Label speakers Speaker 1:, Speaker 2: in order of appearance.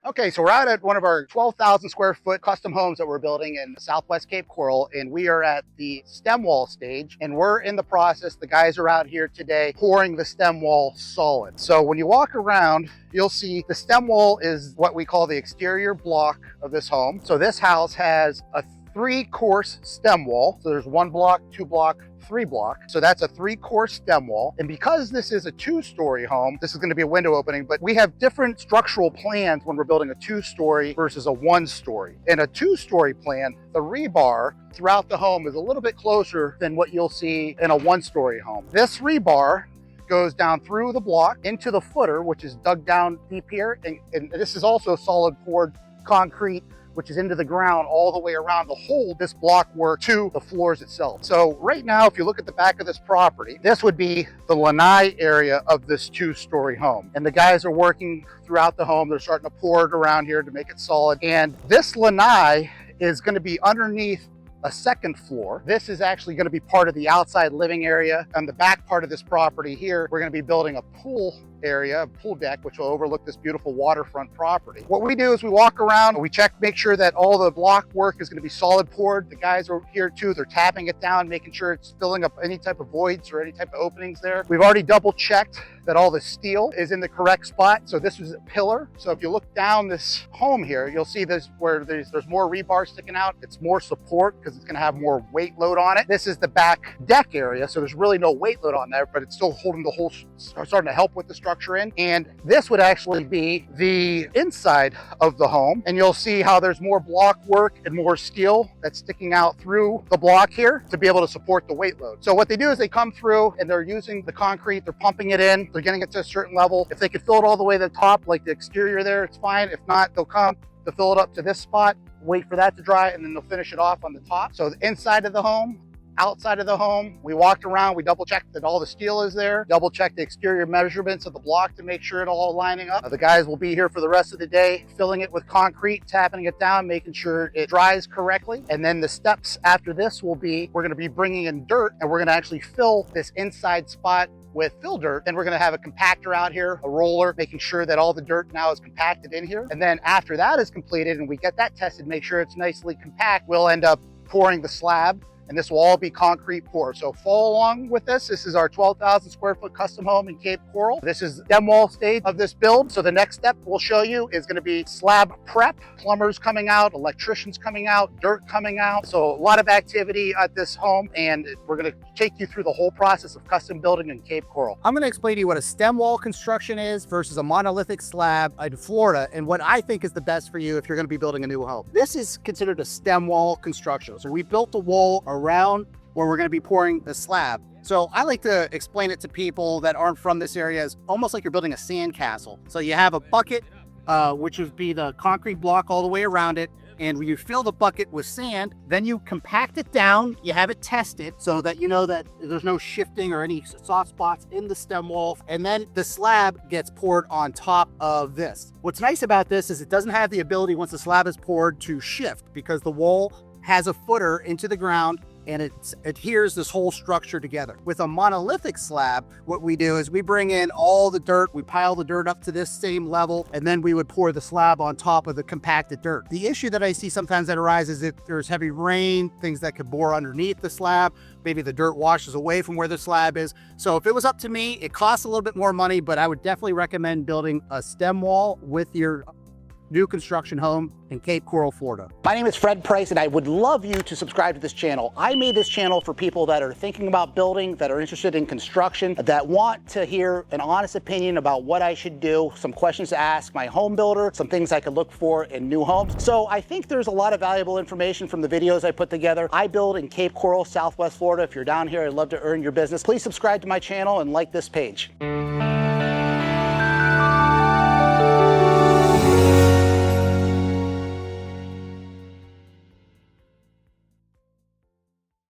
Speaker 1: Okay, so we're out at one of our 12,000 square foot custom homes that we're building in Southwest Cape Coral, and we are at the stem wall stage, and we're in the process. The guys are out here today pouring the stem wall solid. So when you walk around, you'll see the stem wall is what we call the exterior block of this home. So this house has a 3-course stem wall. So there's 1 block, 2 block, 3 block. So that's a 3-course stem wall. And because this is a 2-story home, this is going to be a window opening, but we have different structural plans when we're building a 2-story versus a 1-story. In a 2-story plan, the rebar throughout the home is a little bit closer than what you'll see in a 1-story home. This rebar goes down through the block into the footer, which is dug down deep here. And this is also solid poured concrete, which is into the ground all the way around to hold this block work to the floors itself. So right now, if you look at the back of this property, this would be the lanai area of this 2-story home. And the guys are working throughout the home. They're starting to pour it around here to make it solid. And this lanai is going to be underneath a 2nd floor. This is actually going to be part of the outside living area. On the back part of this property here, we're going to be building a pool area, a pool deck, which will overlook this beautiful waterfront property. What we do is we walk around, we check, make sure that all the block work is going to be solid poured. The guys are here too. They're tapping it down, making sure it's filling up any type of voids or any type of openings there. We've already double checked that all the steel is in the correct spot. So this is a pillar. So if you look down this home here, you'll see this where there's more rebar sticking out. It's more support because it's going to have more weight load on it. This is the back deck area. So there's really no weight load on there, but it's still holding the whole, starting to help with the structure in. And this would actually be the inside of the home. And you'll see how there's more block work and more steel that's sticking out through the block here to be able to support the weight load. So what they do is they come through and they're using the concrete, they're pumping it in, they're getting it to a certain level. If they could fill it all the way to the top, like the exterior there, it's fine. If not, they'll come to fill it up to this spot, wait for that to dry, and then they'll finish it off on the top. So the inside of the home, outside of the home, we walked around, we double checked that all the steel is there, double checked the exterior measurements of the block to make sure it's all lining up. The guys will be here for the rest of the day, filling it with concrete, tapping it down, making sure it dries correctly. And then the steps after this will be, we're gonna be bringing in dirt and we're gonna actually fill this inside spot with fill dirt. Then we're gonna have a compactor out here, a roller, making sure that all the dirt now is compacted in here. And then after that is completed and we get that tested, make sure it's nicely compact, we'll end up pouring the slab. And this will all be concrete pour. So follow along with this. This is our 12,000 square foot custom home in Cape Coral. This is stem wall stage of this build. So the next step we'll show you is going to be slab prep, plumbers coming out, electricians coming out, dirt coming out. So a lot of activity at this home, and we're going to take you through the whole process of custom building in Cape Coral.
Speaker 2: I'm going to explain to you what a stem wall construction is versus a monolithic slab in Florida, and what I think is the best for you if you're going to be building a new home. This is considered a stem wall construction. So we built a wall around where we're going to be pouring the slab. So I like to explain it to people that aren't from this area as almost like you're building a sandcastle. So you have a bucket, which would be the concrete block all the way around it. And you fill the bucket with sand, then you compact it down, you have it tested so that you know that there's no shifting or any soft spots in the stem wall. And then the slab gets poured on top of this. What's nice about this is it doesn't have the ability once the slab is poured to shift because the wall has a footer into the ground and it adheres this whole structure together. With a monolithic slab, what we do is we bring in all the dirt, we pile the dirt up to this same level, and then we would pour the slab on top of the compacted dirt. The issue that I see sometimes that arises if there's heavy rain, things that could bore underneath the slab, maybe the dirt washes away from where the slab is. So if it was up to me, it costs a little bit more money, but I would definitely recommend building a stem wall with your new construction home in Cape Coral, Florida.
Speaker 1: My name is Fred Price and I would love you to subscribe to this channel. I made this channel for people that are thinking about building, that are interested in construction, that want to hear an honest opinion about what I should do, some questions to ask my home builder, some things I could look for in new homes. So I think there's a lot of valuable information from the videos I put together. I build in Cape Coral, Southwest Florida. If you're down here, I'd love to earn your business. Please subscribe to my channel and like this page.